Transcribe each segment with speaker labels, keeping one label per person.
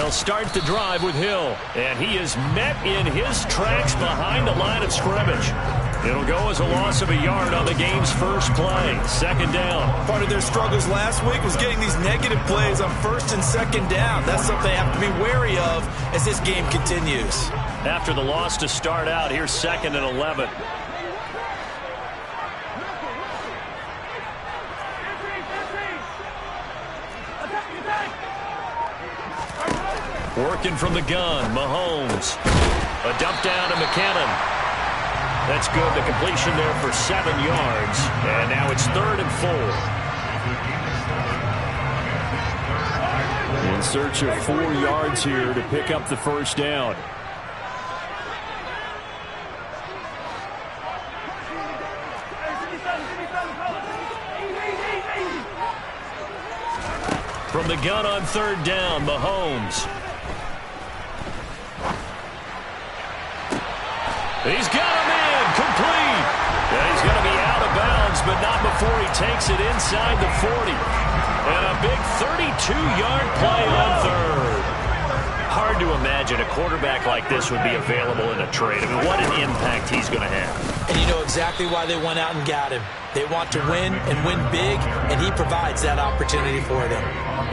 Speaker 1: They'll start the drive with Hill, and he is met in his tracks behind the line of scrimmage. It'll go as a loss of a yard on the game's first play. Second down.
Speaker 2: Part of their struggles last week was getting these negative plays on first and second down. That's something they have to be wary of as this game continues.
Speaker 1: After the loss to start out, here's 2nd and 11. Working from the gun, Mahomes. A dump down to McKinnon. That's good. The completion there for 7 yards. And now it's 3rd and 4. In search of 4 yards here to pick up the first down. From the gun on 3rd down, Mahomes. He's got him in, complete. And he's going to be out of bounds, but not before he takes it inside the 40. And a big 32-yard play on 3rd. Hard to imagine a quarterback like this would be available in a trade. I mean, what an impact he's going to have.
Speaker 2: And you know exactly why they went out and got him. They want to win and win big, and he provides that opportunity for them.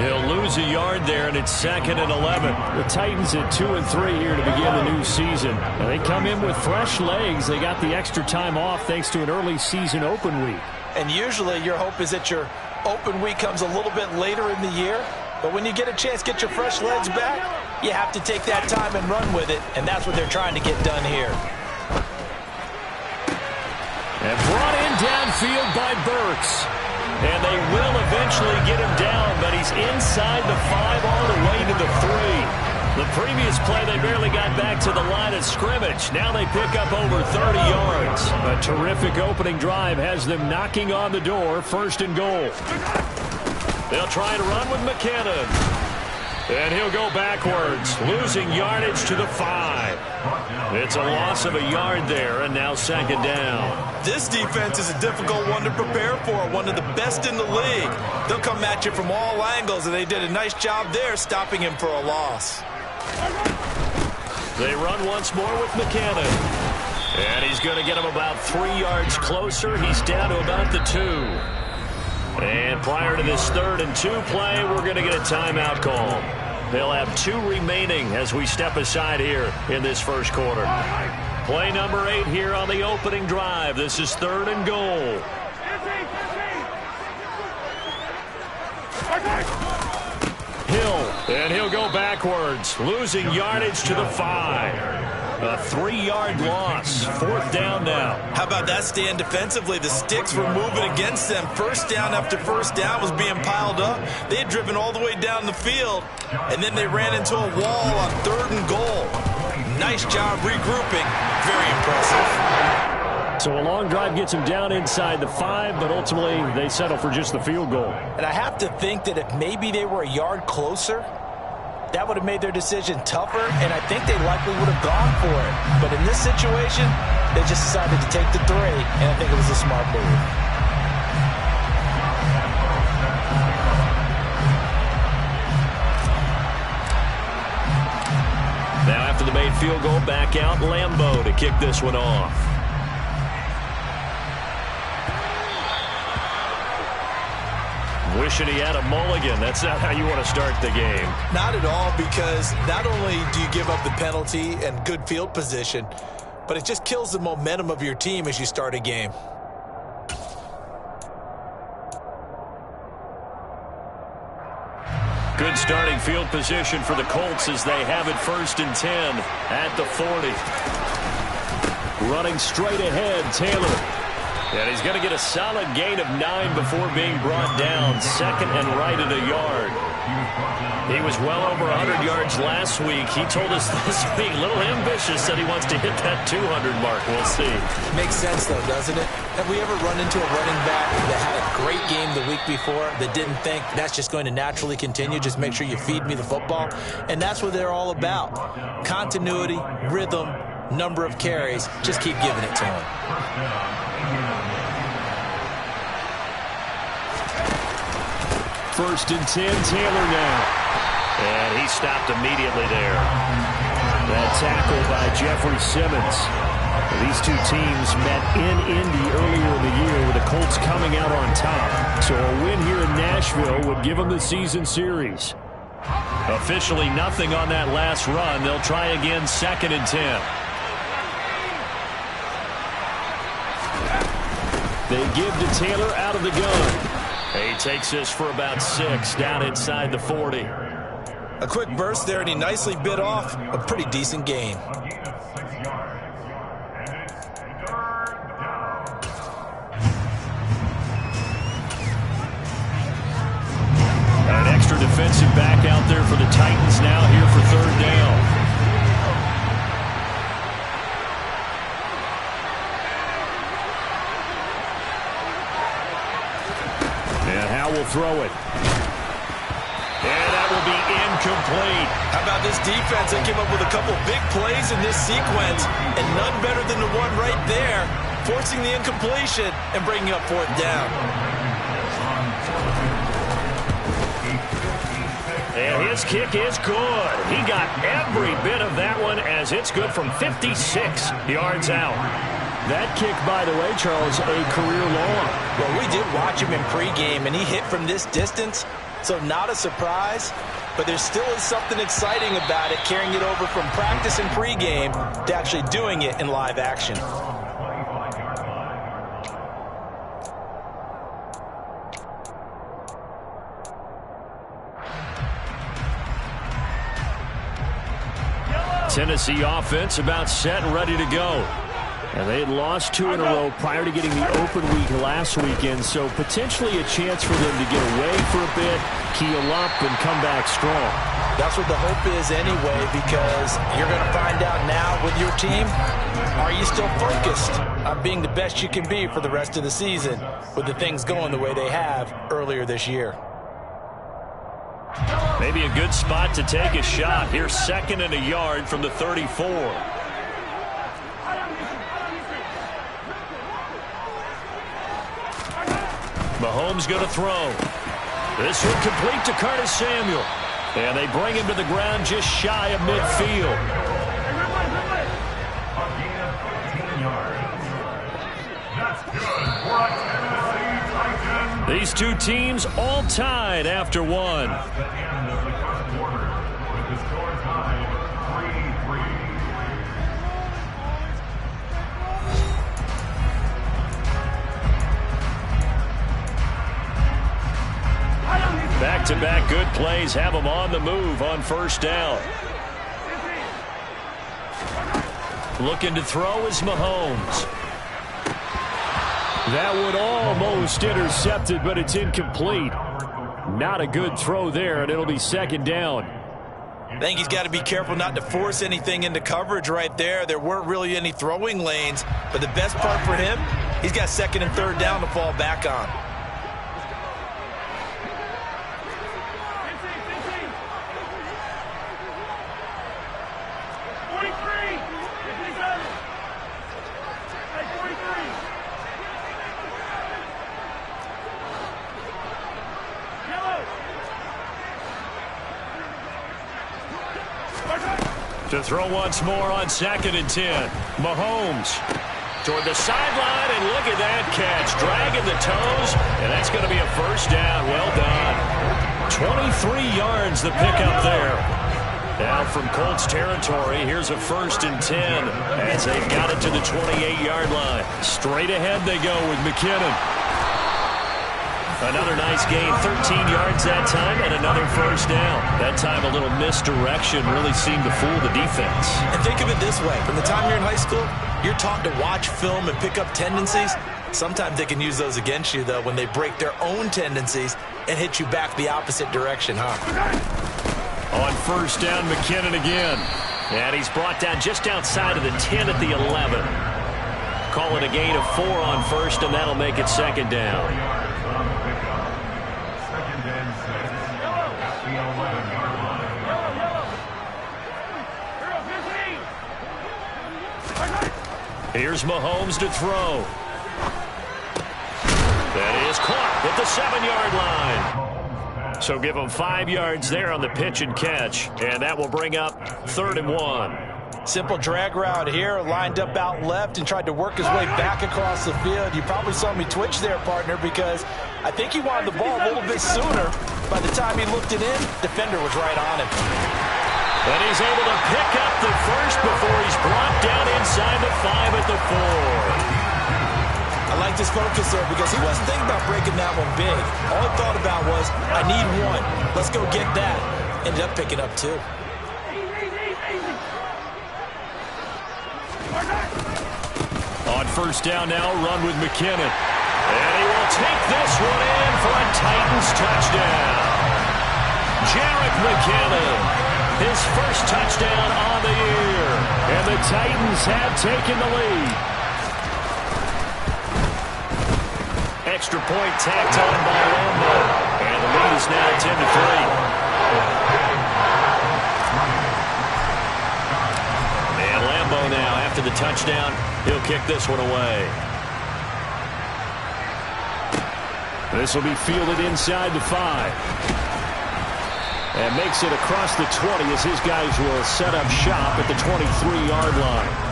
Speaker 1: He'll lose a yard there, and it's 2nd and 11. The Titans at 2 and 3 here to begin the new season. Now they come in with fresh legs. They got the extra time off thanks to an early season open week.
Speaker 2: And usually your hope is that your open week comes a little bit later in the year. But when you get a chance to get your fresh legs back, you have to take that time and run with it. And that's what they're trying to get done here.
Speaker 1: And brought in downfield by Burks. And they will eventually get him down, but he's inside the 5 all the way to the 3. The previous play, they barely got back to the line of scrimmage. Now they pick up over 30 yards. A terrific opening drive has them knocking on the door, 1st and goal. They'll try to run with McKinnon. And he'll go backwards, losing yardage to the 5. It's a loss of a yard there, and now 2nd down.
Speaker 2: This defense is a difficult one to prepare for, one of the best in the league. They'll come at you from all angles, and they did a nice job there stopping him for a loss.
Speaker 1: They run once more with McKinnon. And he's going to get him about 3 yards closer. He's down to about the 2. And prior to this 3rd and 2 play, we're going to get a timeout call. They'll have 2 remaining as we step aside here in this first quarter. Play number 8 here on the opening drive. This is 3rd and goal. Hill, and he'll go backwards, losing yardage to the 5. A 3-yard loss. 4th down now.
Speaker 2: How about that stand defensively? The sticks were moving against them. First down after first down was being piled up. They had driven all the way down the field, and then they ran into a wall on 3rd and goal. Nice job regrouping. Very impressive.
Speaker 1: So a long drive gets them down inside the 5, but ultimately they settle for just the field goal.
Speaker 2: And I have to think that if maybe they were a yard closer, that would have made their decision tougher, and I think they likely would have gone for it. But in this situation, they just decided to take the 3, and I think it was a smart move.
Speaker 1: Now after the made field goal, back out Lambeau to kick this one off. Wishing he had a mulligan. That's not how you want to start the game.
Speaker 2: Not at all, because not only do you give up the penalty and good field position, but it just kills the momentum of your team as you start a game.
Speaker 1: Good starting field position for the Colts as they have it 1st and 10 at the 40. Running straight ahead, Taylor. And he's going to get a solid gain of 9 before being brought down. 2nd and right at a yard. He was well over 100 yards last week. He told us this week, a little ambitious, that he wants to hit that 200 mark. We'll see.
Speaker 2: Makes sense, though, doesn't it? Have we ever run into a running back that had a great game the week before that didn't think that's just going to naturally continue? Just make sure you feed me the football. And that's what they're all about. Continuity, rhythm, number of carries. Just keep giving it to him.
Speaker 1: 1st and 10, Taylor now. And he stopped immediately there. That tackle by Jeffrey Simmons. These two teams met in Indy earlier in the year with the Colts coming out on top. So a win here in Nashville would give them the season series. Officially nothing on that last run. They'll try again 2nd and 10. They give to Taylor out of the gun. He takes this for about 6 down inside the 40.
Speaker 2: A quick burst there, and he nicely bit off a pretty decent gain.
Speaker 1: An extra defensive back out there for the Titans now here for 3rd down. And Howe will throw it. And that will be incomplete.
Speaker 2: How about this defense? They came up with a couple big plays in this sequence, and none better than the one right there, forcing the incompletion and bringing up 4th down.
Speaker 1: And his kick is good. He got every bit of that one as it's good from 56 yards out. That kick, by the way, Charles, a career long.
Speaker 2: Well, we did watch him in pregame, and he hit from this distance, so not a surprise. But there still is something exciting about it, carrying it over from practice and pregame to actually doing it in live action.
Speaker 1: Tennessee offense about set and ready to go. And they had lost 2 in a row prior to getting the open week last weekend, so potentially a chance for them to get away for a bit, keel up, and come back strong.
Speaker 2: That's what the hope is anyway, because you're going to find out now with your team, are you still focused on being the best you can be for the rest of the season with the things going the way they have earlier this year?
Speaker 1: Maybe a good spot to take a shot. Here's 2nd and a yard from the 34. Mahomes going to throw. This one complete to Curtis Samuel. And they bring him to the ground just shy of midfield. These two teams all tied after one. Back-to-back good plays have them on the move on 1st down. Looking to throw is Mahomes. That would almost intercepted, but it's incomplete. Not a good throw there, and it'll be 2nd down.
Speaker 2: I think he's got to be careful not to force anything into coverage right there. There weren't really any throwing lanes, but the best part for him, he's got 2nd and 3rd down to fall back on.
Speaker 1: To throw once more on 2nd and 10. Mahomes toward the sideline, and look at that catch. Dragging the toes, and that's going to be a 1st down. Well done. 23 yards the pickup there. Now from Colts territory, here's a 1st and 10 as they've got it to the 28-yard line. Straight ahead they go with McKinnon. Another nice gain, 13 yards that time, and another 1st down. That time a little misdirection really seemed to fool the defense.
Speaker 2: And think of it this way. From the time you're in high school, you're taught to watch film and pick up tendencies. Sometimes they can use those against you, though, when they break their own tendencies and hit you back the opposite direction, huh?
Speaker 1: On 1st down, McKinnon again. And he's brought down just outside of the 10 at the 11. Call it a gain of 4 on 1st, and that'll make it 2nd down. Here's Mahomes to throw. That is caught at the 7-yard line. So give him 5 yards there on the pitch and catch, and that will bring up 3rd and 1.
Speaker 2: Simple drag route here, lined up out left and tried to work his way back across the field. You probably saw me twitch there, partner, because I think he wanted the ball a little bit sooner. By the time he looked it in, defender was right on him.
Speaker 1: And he's able to pick up the first before he's brought down inside the 5 at the 4.
Speaker 2: I like his focus there because he wasn't thinking about breaking that one big. All he thought about was, I need one. Let's go get that. Ended up picking up 2.
Speaker 1: On 1st down now, run with McKinnon. And he will take this one in for a Titans touchdown. Jerick McKinnon, his first touchdown on the year. And the Titans have taken the lead. Extra point tacked on by Lambo. And the lead is now 10-3. And Lambo now, after the touchdown, he'll kick this one away. This will be fielded inside the 5. And makes it across the 20 as his guys will set up shop at the 23-yard line.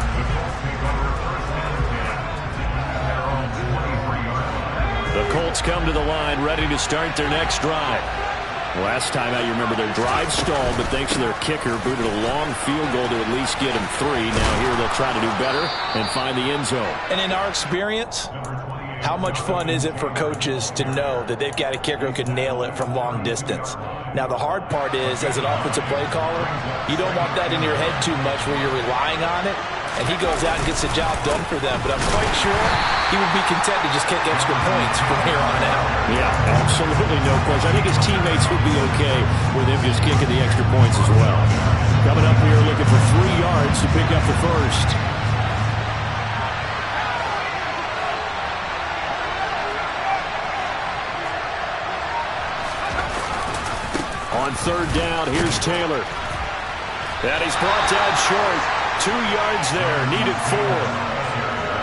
Speaker 1: The Colts come to the line ready to start their next drive. Last time out, you remember their drive stalled, but thanks to their kicker, booted a long field goal to at least get him 3. Now here they'll try to do better and find the end zone.
Speaker 2: And in our experience, how much fun is it for coaches to know that they've got a kicker who can nail it from long distance? Now, the hard part is, as an offensive play caller, you don't want that in your head too much where you're relying on it, and he goes out and gets the job done for them. But I'm quite sure he would be content to just kick extra points from here on out.
Speaker 1: Yeah, absolutely no question. I think his teammates would be okay with him just kicking the extra points as well. Coming up here looking for 3 yards to pick up the first. On 3rd down, here's Taylor. And he's brought down short. 2 yards there, needed 4.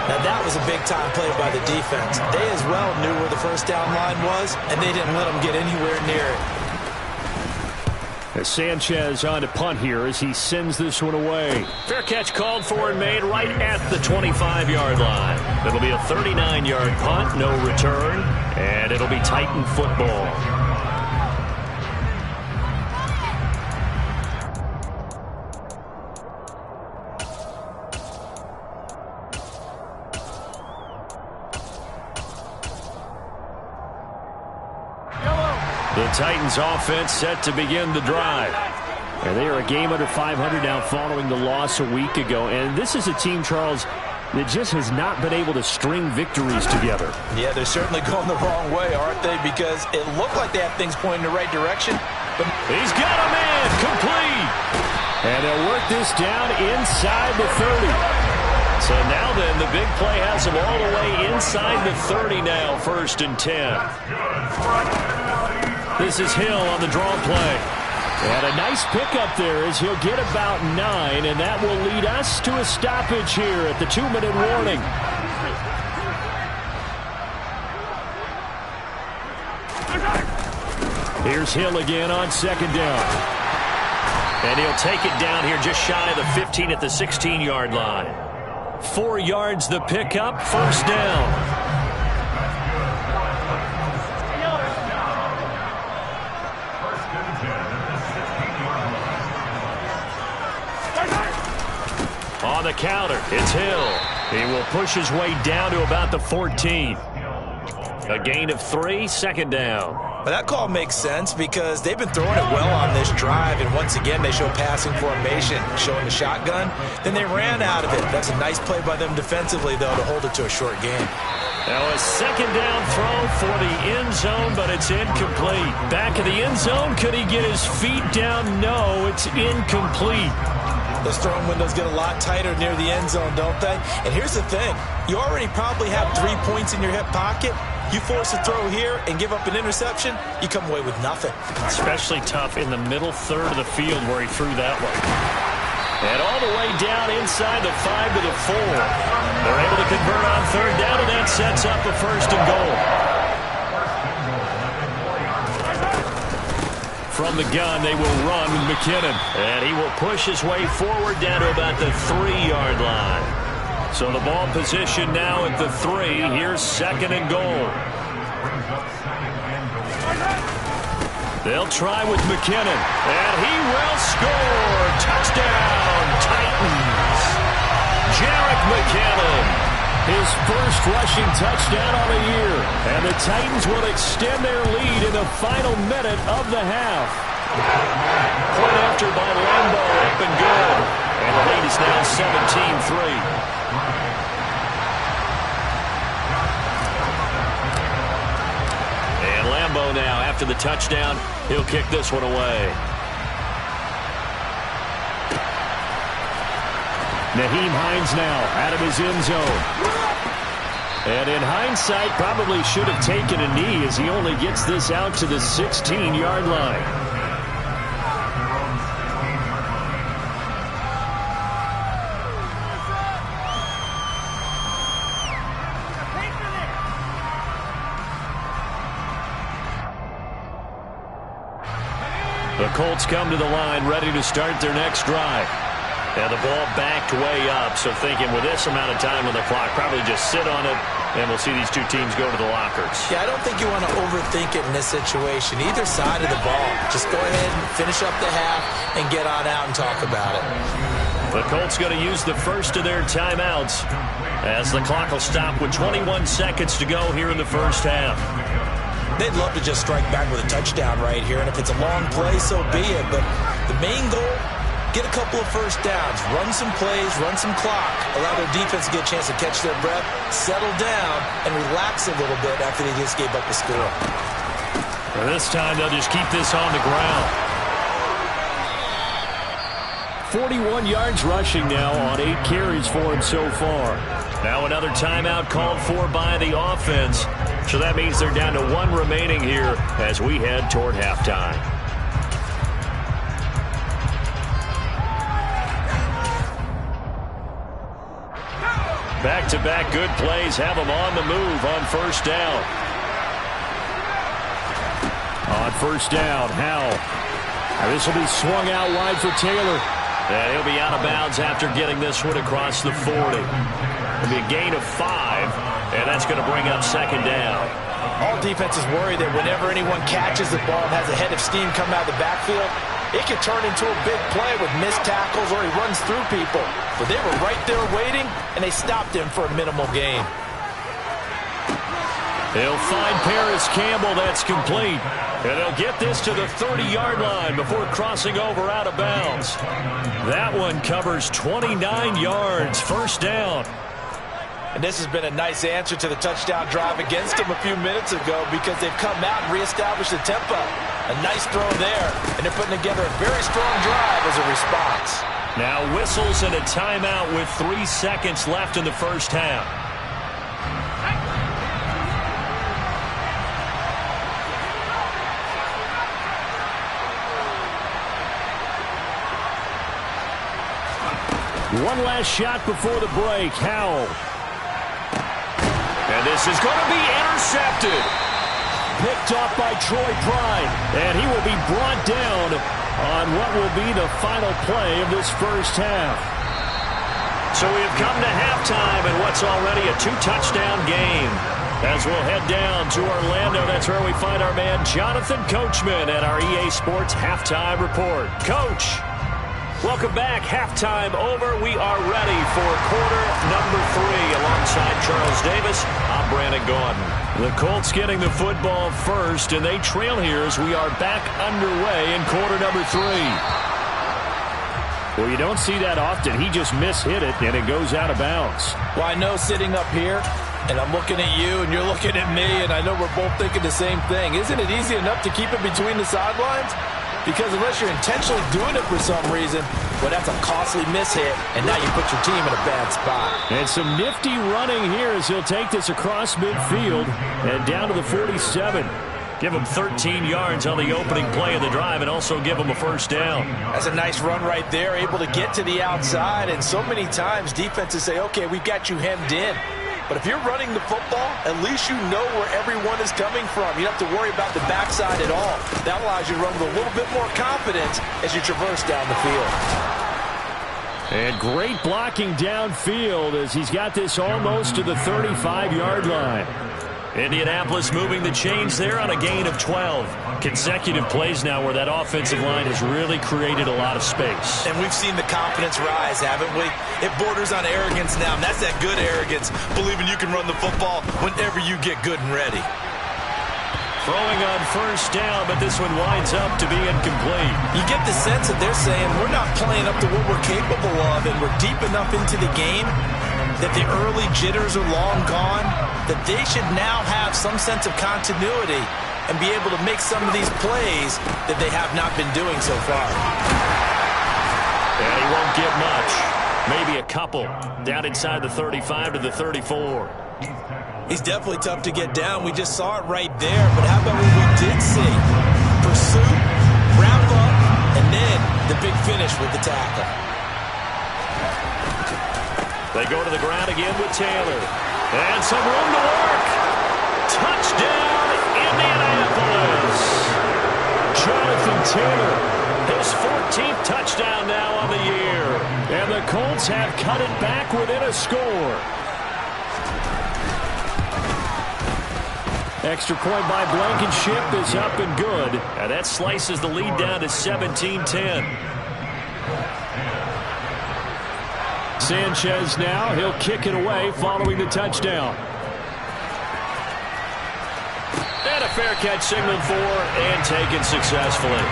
Speaker 2: Now that was a big-time play by the defense. They as well knew where the first down line was, and they didn't let them get anywhere near it.
Speaker 1: As Sanchez on to punt here as he sends this one away. Fair catch called for and made right at the 25-yard line. It'll be a 39-yard punt, no return, and it'll be Titan football. The Titans offense set to begin the drive. And they are a game under 500 now following the loss a week ago. And this is a team, Charles, that just has not been able to string victories together.
Speaker 2: Yeah, they're certainly going the wrong way, aren't they? Because it looked like they have things pointing in the right direction. But
Speaker 1: he's got a man complete. And they'll work this down inside the 30. So now then, the big play has him all the way inside the 30 now, 1st and 10. This is Hill on the draw play. And a nice pickup there as he'll get about 9, and that will lead us to a stoppage here at the 2-minute warning. Here's Hill again on 2nd down. And he'll take it down here just shy of the 15 at the 16-yard line. 4 yards the pickup, 1st down. On the counter, it's Hill. He will push his way down to about the 14. A gain of 3, 2nd down.
Speaker 2: But that call makes sense because they've been throwing it well on this drive, and once again they show passing formation, showing the shotgun. Then they ran out of it. That's a nice play by them defensively, though, to hold it to a short game.
Speaker 1: Now a 2nd down throw for the end zone, but it's incomplete. Back of the end zone, could he get his feet down? No, it's incomplete.
Speaker 2: Those throwing windows get a lot tighter near the end zone, don't they? And here's the thing. You already probably have 3 points in your hip pocket. You force a throw here and give up an interception, you come away with nothing.
Speaker 1: Especially tough in the middle third of the field where he threw that one. And all the way down inside the 5 to the 4. They're able to convert on 3rd down, and that sets up a 1st and goal. From the gun, they will run with McKinnon. And he will push his way forward down to about the 3-yard line. So the ball position now at the 3. Here's 2nd and goal. They'll try with McKinnon. And he will score. Touchdown, Titans. Jerick McKinnon. His first rushing touchdown on the year. And the Titans will extend their lead in the final minute of the half. Point after by Lambo, up and good. And the lead is now 17-3. And Lambo now, after the touchdown, he'll kick this one away. Nyheim Hines now out of his end zone. And in hindsight, probably should have taken a knee as he only gets this out to the 16-yard line. The Colts come to the line, ready to start their next drive. And the ball backed way up, so thinking with this amount of time on the clock, probably just sit on it, and we'll see these two teams go to the lockers.
Speaker 2: Yeah, I don't think you want to overthink it in this situation. Either side of the ball. Just go ahead and finish up the half and get on out and talk about it.
Speaker 1: The Colts going to use the first of their timeouts as the clock will stop with 21 seconds to go here in the first half.
Speaker 2: They'd love to just strike back with a touchdown right here, and if it's a long play, so be it. But the main goal, get a couple of first downs, run some plays, run some clock, allow their defense to get a chance to catch their breath, settle down, and relax a little bit after they just gave up the score.
Speaker 1: And this time, they'll just keep this on the ground. 41 yards rushing now on 8 carries for him so far. Now another timeout called for by the offense. So that means they're down to 1 remaining here as we head toward halftime. Back-to-back good plays have them on the move on first down. On first down, Howell. Now this will be swung out wide for Taylor. And he'll be out of bounds after getting this one across the 40. It'll be a gain of 5, and that's going to bring up 2nd down.
Speaker 2: All defenses worry that whenever anyone catches the ball and has a head of steam come out of the backfield, it can turn into a big play with missed tackles or he runs through people. But they were right there waiting, and they stopped him for a minimal gain.
Speaker 1: They'll find Paris Campbell. That's complete. And they'll get this to the 30-yard line before crossing over out of bounds. That one covers 29 yards. First down.
Speaker 2: And this has been a nice answer to the touchdown drive against them a few minutes ago because they've come out and reestablished the tempo. A nice throw there, and they're putting together a very strong drive as a response.
Speaker 1: Now whistles and a timeout with 3 seconds left in the first half. One last shot before the break. Howell. And this is going to be intercepted. Picked off by Troy Pride. And he will be brought down on what will be the final play of this first half. So we have come to halftime in what's already a 2-touchdown game. As we'll head down to Orlando, that's where we find our man Jonathan Coachman at our EA Sports Halftime Report. Coach, welcome back. Halftime over. We are ready for quarter number 3. Alongside Charles Davis, I'm Brandon Gaudin. The Colts getting the football first, and they trail here as we are back underway in quarter number 3. Well, you don't see that often. He just mishit it, and it goes out of bounds.
Speaker 2: Well, I know sitting up here, and I'm looking at you, and you're looking at me, and I know we're both thinking the same thing. Isn't it easy enough to keep it between the sidelines? Because unless you're intentionally doing it for some reason, well, that's a costly mishit, and now you put your team in a bad spot.
Speaker 1: And some nifty running here as he'll take this across midfield and down to the 47. Give him 13 yards on the opening play of the drive and also give him a first down.
Speaker 2: That's a nice run right there, able to get to the outside. And so many times defenses say, okay, we've got you hemmed in. But if you're running the football, at least you know where everyone is coming from. You don't have to worry about the backside at all. That allows you to run with a little bit more confidence as you traverse down the field.
Speaker 1: And great blocking downfield as he's got this almost to the 35-yard line. Indianapolis moving the chains there on a gain of 12. Consecutive plays now where that offensive line has really created a lot of space.
Speaker 2: And we've seen the confidence rise, haven't we? It borders on arrogance now, and that's that good arrogance, believing you can run the football whenever you get good and ready.
Speaker 1: Throwing on first down, but this one winds up to be incomplete.
Speaker 2: You get the sense that they're saying we're not playing up to what we're capable of, and we're deep enough into the game that the early jitters are long gone, that they should now have some sense of continuity and be able to make some of these plays that they have not been doing so far.
Speaker 1: And he won't get much. Maybe a couple. Down inside the 35 to the 34.
Speaker 2: He's definitely tough to get down. We just saw it right there. But how about what we did see? Pursuit, wrap up, and then the big finish with the tackle.
Speaker 1: They go to the ground again with Taylor. And some room to work. Touchdown, Indianapolis. Jonathan Taylor, his 14th touchdown now on the year. And the Colts have cut it back within a score. Extra point by Blankenship is up and good. And that slices the lead down to 17-10. Sanchez now, he'll kick it away following the touchdown. And a fair catch signaled for and taken successfully.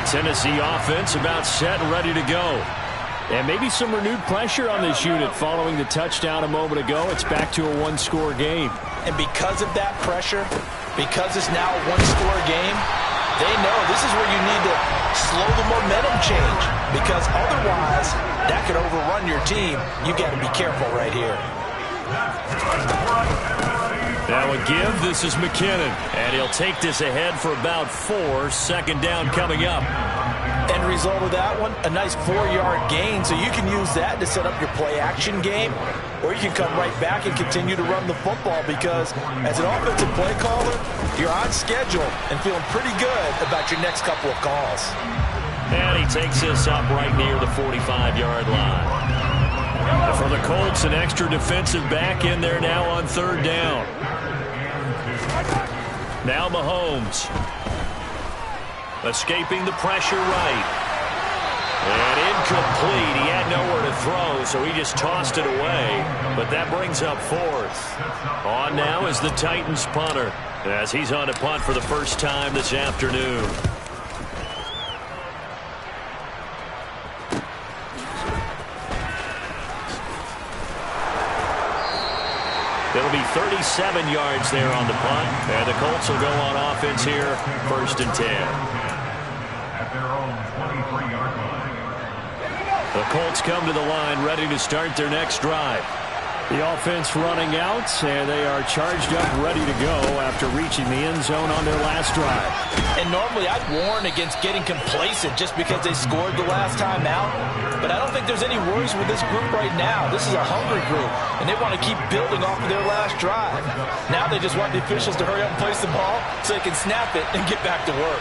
Speaker 1: Tennessee offense about set and ready to go. And maybe some renewed pressure on this unit following the touchdown a moment ago. It's back to a one-score game.
Speaker 2: And because of that pressure, because it's now a one-score game, they know this is where you need to slow the momentum change. Because otherwise, that could overrun your team. You got to be careful right here.
Speaker 1: Now a give. This is McKinnon. And he'll take this ahead for about 4. Second down coming up.
Speaker 2: End result of that one, a nice 4-yard gain. So you can use that to set up your play-action game. Or you can come right back and continue to run the football because as an offensive play caller, you're on schedule and feeling pretty good about your next couple of calls.
Speaker 1: And he takes this up right near the 45-yard line. For the Colts, an extra defensive back in there now on third down. Now Mahomes. Escaping the pressure right. And incomplete. He had nowhere to throw, so he just tossed it away. But that brings up 4th. On now is the Titans punter as he's on to punt for the first time this afternoon. It'll be 37 yards there on the punt. And the Colts will go on offense here, 1st and 10.
Speaker 3: At their own 23-yard line.
Speaker 1: The Colts come to the line ready to start their next drive. The offense running out, and they are charged up, ready to go after reaching the end zone on their last drive.
Speaker 2: And normally I'd warn against getting complacent just because they scored the last time out. But I don't think there's any worries with this group right now. This is a hungry group, and they want to keep building off of their last drive. Now they just want the officials to hurry up and place the ball so they can snap it and get back to work.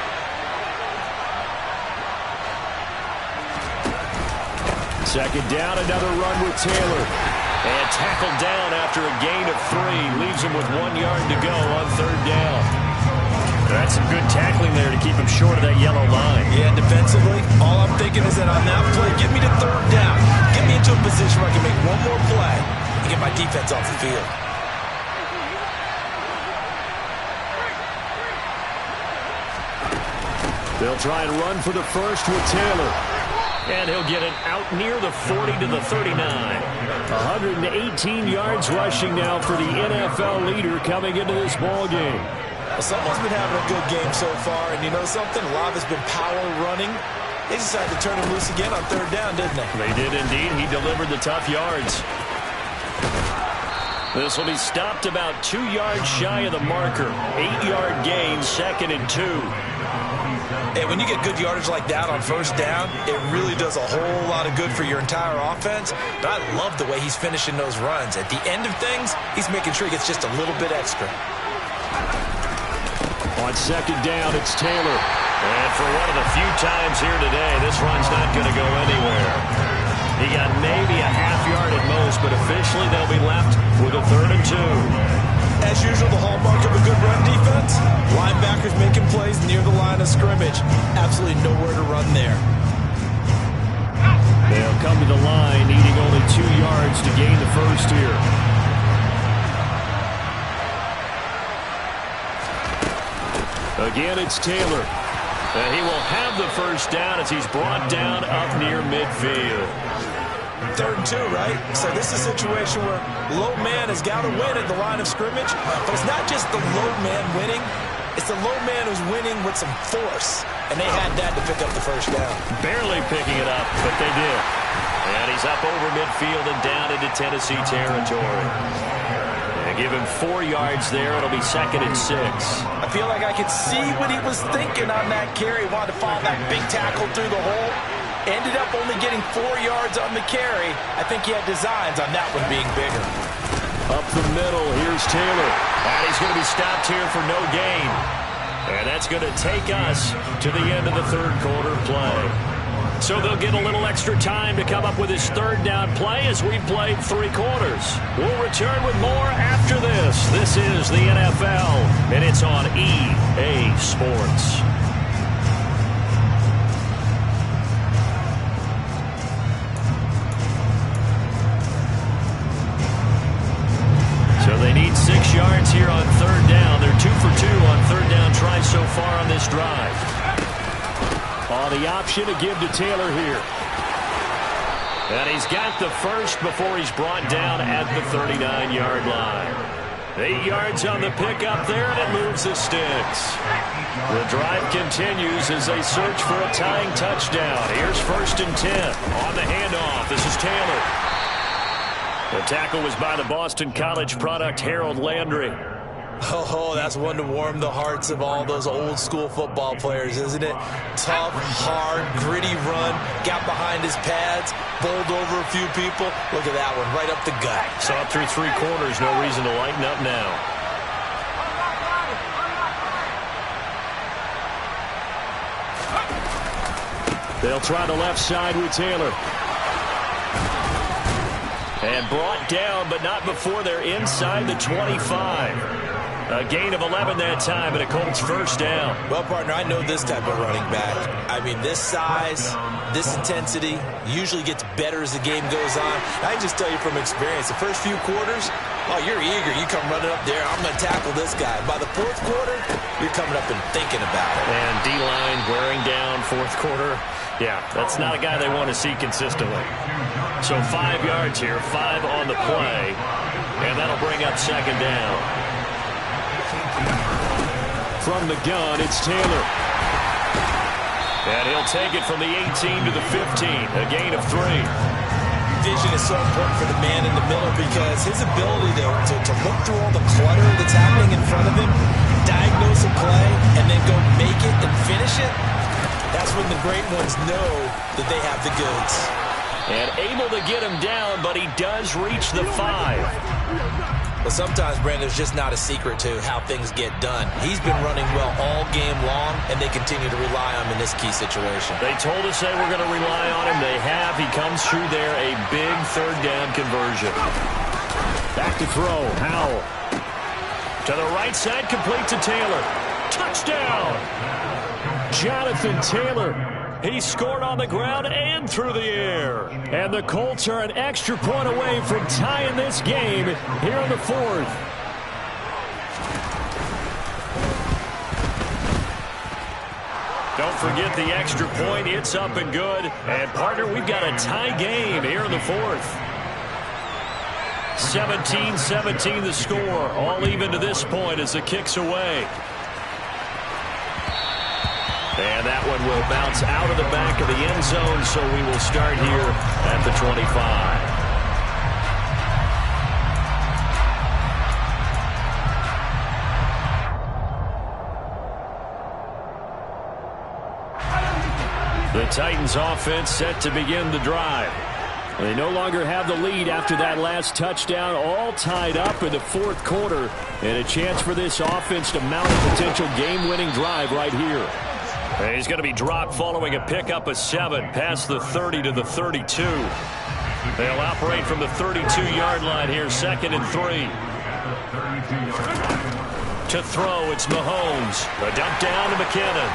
Speaker 1: Second down, another run with Taylor. And tackled down after a gain of 3. Leaves him with 1 yard to go on third down. That's some good tackling there to keep him short of that yellow line.
Speaker 2: Yeah, and defensively, all I'm thinking is that on that play, get me to third down. Get me into a position where I can make one more play and get my defense off the field.
Speaker 1: They'll try and run for the first with Taylor. And he'll get it out near the 40 to the 39. 118 yards rushing now for the NFL leader coming into this ball game.
Speaker 2: Well, someone's been having a good game so far, and you know something? A lot has been power running. They decided to turn him loose again on third down, didn't they?
Speaker 1: They did indeed. He delivered the tough yards. This will be stopped about 2 yards shy of the marker. 8-yard gain, 2nd and 2.
Speaker 2: And when you get good yardage like that on first down, it really does a whole lot of good for your entire offense. But I love the way he's finishing those runs. At the end of things, he's making sure he gets just a little bit extra.
Speaker 1: On 2nd down, it's Taylor. And for one of the few times here today, this run's not going to go anywhere. He got maybe a half yard at most, but officially they'll be left with a 3rd and 2.
Speaker 2: As usual, the hallmark of a good run defense, linebackers making plays near the line of scrimmage. Absolutely nowhere to run there.
Speaker 1: They'll come to the line, needing only 2 yards to gain the first here. Again, it's Taylor. And he will have the first down as he's brought down up near midfield.
Speaker 2: 3rd and 2, right? So this is a situation where low man has got to win at the line of scrimmage. But it's not just the low man winning. It's the low man who's winning with some force. And they had that to pick up the first down.
Speaker 1: Barely picking it up, but they did. And he's up over midfield and down into Tennessee territory. And give him 4 yards there. It'll be 2nd and 6.
Speaker 2: I feel like I could see what he was thinking on that carry. He wanted to follow that big tackle through the hole. Ended up only getting 4 yards on the carry. I think he had designs on that one being bigger.
Speaker 1: Up the middle, here's Taylor. And he's going to be stopped here for no gain. And that's going to take us to the end of the 3rd quarter play. So they'll get a little extra time to come up with his 3rd down play as we've played 3 quarters. We'll return with more after this. This is the NFL, and it's on EA Sports. So they need 6 yards here on 3rd down. They're 2 for 2 on 3rd down tries so far on this drive. The option to give to Taylor here. And he's got the first before he's brought down at the 39-yard line. 8 yards on the pickup there, and it moves the sticks. The drive continues as they search for a tying touchdown. Here's 1st and 10 on the handoff. This is Taylor. The tackle was by the Boston College product, Harold Landry.
Speaker 2: Oh, that's one to warm the hearts of all those old-school football players, isn't it? Tough, hard, gritty run, got behind his pads, bowled over a few people. Look at that one, right up the gut.
Speaker 1: So up through 3 quarters, no reason to lighten up now. They'll try the left side with Taylor. And brought down, but not before they're inside the 25. A gain of 11 that time, and a Colts first down.
Speaker 2: Well, partner, I know this type of running back. I mean, this size, this intensity usually gets better as the game goes on. I can just tell you from experience, the first few quarters, oh, you're eager. You come running up there, I'm going to tackle this guy. By the 4th quarter, you're coming up and thinking about it.
Speaker 1: And D-line wearing down 4th quarter. Yeah, that's not a guy they want to see consistently. So 5 yards here, 5 on the play, and that'll bring up 2nd down. From the gun, it's Taylor. And he'll take it from the 18 to the 15, a gain of 3.
Speaker 2: Vision is so important for the man in the middle because his ability to look through all the clutter that's happening in front of him, diagnose a play, and then go make it and finish it, that's when the great ones know that they have the goods.
Speaker 1: And able to get him down, but he does reach the 5.
Speaker 2: But sometimes, Brandon, there's just not a secret to how things get done. He's been running well all game long, and they continue to rely on him in this key situation.
Speaker 1: They told us they were going to rely on him. They have. He comes through there, a big 3rd down conversion. Back to throw, Howell. To the right side, complete to Taylor. Touchdown! Jonathan Taylor. He scored on the ground and through the air. And the Colts are an extra point away from tying this game here in the 4th. Don't forget the extra point. It's up and good. And, partner, we've got a tie game here in the 4th. 17-17 the score. All even to this point as the kick's away. And that one will bounce out of the back of the end zone, so we will start here at the 25. The Titans offense set to begin the drive. They no longer have the lead after that last touchdown, all tied up in the fourth quarter, and a chance for this offense to mount a potential game-winning drive right here. And he's going to be dropped following a pickup of 7 past the 30 to the 32. They'll operate from the 32-yard line here, 2nd and 3. To throw, it's Mahomes. A dump down to McKinnon.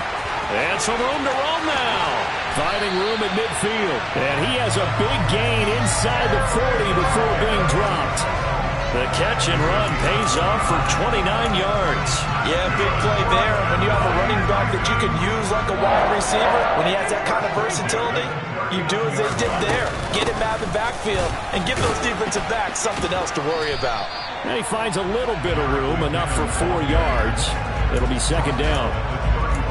Speaker 1: And some room to roam now. Finding room at midfield. And he has a big gain inside the 40 before being dropped. The catch and run pays off for 29 yards.
Speaker 2: Yeah, big play there. When you have a running back that you can use like a wide receiver, when he has that kind of versatility, you do as they did there. Get him out of the backfield and give those defensive backs something else to worry about.
Speaker 1: And he finds a little bit of room, enough for 4 yards. It'll be 2nd down.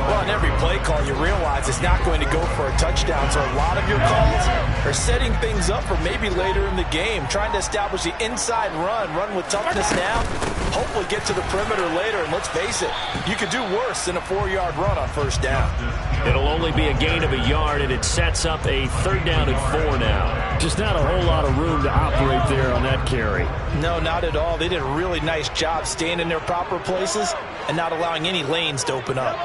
Speaker 2: Well, in every play call, you realize it's not going to go for a touchdown, so a lot of your calls are setting things up for maybe later in the game, trying to establish the inside run with toughness now, hopefully get to the perimeter later, and let's face it, you could do worse than a 4-yard run on 1st down.
Speaker 1: It'll only be a gain of a yard, and it sets up a 3rd down and 4 now. Just not a whole lot of room to operate there on that carry.
Speaker 2: No, not at all. They did a really nice job staying in their proper places and not allowing any lanes to open up.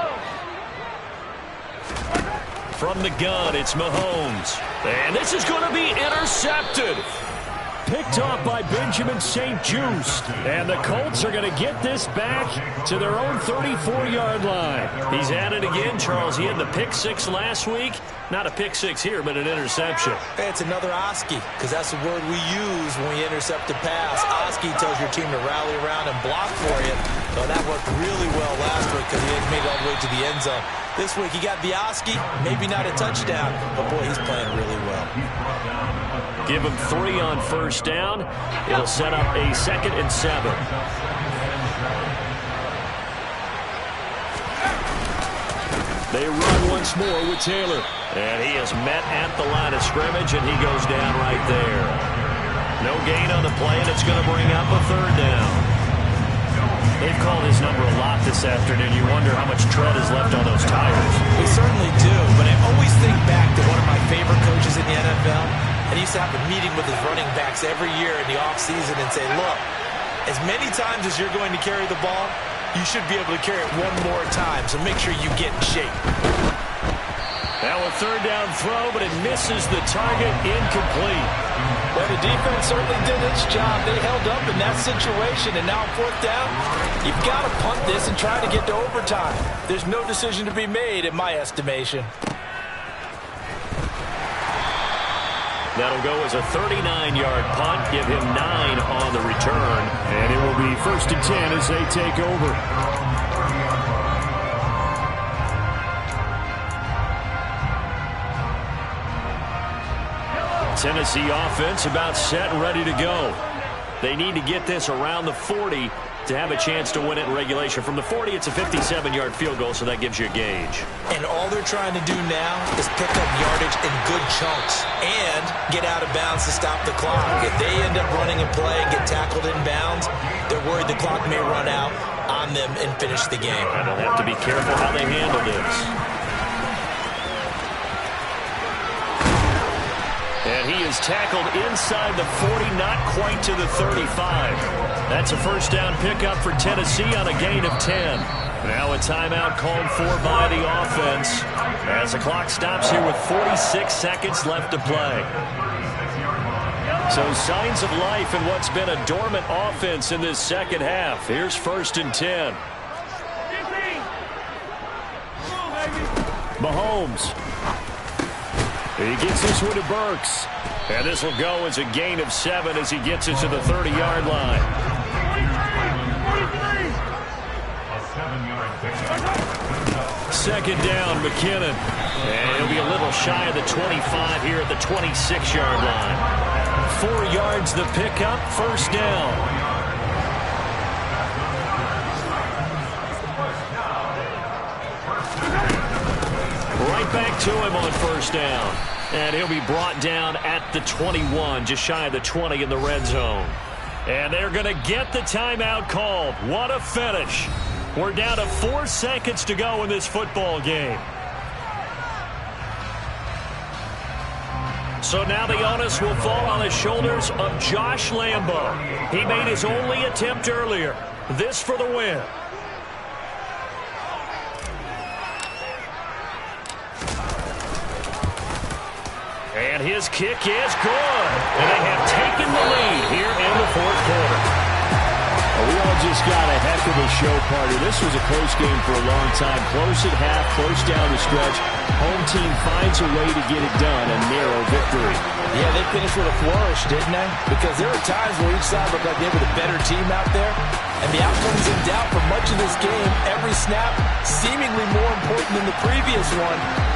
Speaker 1: From the gun, it's Mahomes. And this is going to be intercepted. Picked off by Benjamin St-Juste. And the Colts are going to get this back to their own 34-yard line. He's at it again, Charles. He had the pick 6 last week. Not a pick 6 here, but an interception.
Speaker 2: It's another Oski, because that's the word we use when we intercept a pass. Oski tells your team to rally around and block for you. So that worked really well last week because he had made it all the way to the end zone. This week he got the Oski, maybe not a touchdown, but boy, he's playing really well.
Speaker 1: Give him 3 on 1st down. It'll set up a 2nd and 7. They run once more with Taylor. And he is met at the line of scrimmage, and he goes down right there. No gain on the play, and it's going to bring up a 3rd down. They've called his number a lot this afternoon. You wonder how much tread is left on those tires.
Speaker 2: We certainly do, but I always think back to one of my favorite coaches in the NFL. And he used to have a meeting with his running backs every year in the offseason and say, look, as many times as you're going to carry the ball, you should be able to carry it one more time, so make sure you get in shape.
Speaker 1: Now a 3rd down throw, but it misses the target, incomplete.
Speaker 2: Well, the defense certainly did its job. They held up in that situation, and now 4th down, you've got to punt this and try to get to overtime. There's no decision to be made, in my estimation.
Speaker 1: That'll go as a 39-yard punt, give him 9 on the return, and it will be 1st and 10 as they take over. Tennessee offense about set and ready to go. They need to get this around the 40 to have a chance to win it in regulation. From the 40, it's a 57-yard field goal, so that gives you a gauge.
Speaker 2: And all they're trying to do now is pick up yardage in good chunks and get out of bounds to stop the clock. If they end up running a play and get tackled in bounds, they're worried the clock may run out on them and finish the game.
Speaker 1: And they'll have to be careful how they handle this. And he is tackled inside the 40, not quite to the 35. That's a 1st down pickup for Tennessee on a gain of 10. Now a timeout called for by the offense as the clock stops here with 46 seconds left to play. So signs of life in what's been a dormant offense in this 2nd half. Here's 1st and 10. Mahomes. He gets this one to Burks. And this will go as a gain of 7 as he gets it to the 30-yard line. Second down, McKinnon. And he'll be a little shy of the 25 here at the 26-yard line. 4 yards the pickup, 1st down. Right back to him on 1st down. And he'll be brought down at the 21, just shy of the 20 in the red zone. And they're going to get the timeout called. What a finish. We're down to 4 seconds to go in this football game. So now the onus will fall on the shoulders of Josh Lambo. He made his only attempt earlier. This for the win. And his kick is good. And they have taken the lead here in the fourth quarter.
Speaker 4: We all just got a heck of a show, partner. This was a close game for a long time. Close at half, close down the stretch. Home team finds a way to get it done. A narrow victory.
Speaker 2: Yeah, they finished with a flourish, didn't they? Because there were times where each side looked like they were the better team out there. And the outcome's in doubt for much of this game. Every snap seemingly more important than the previous one.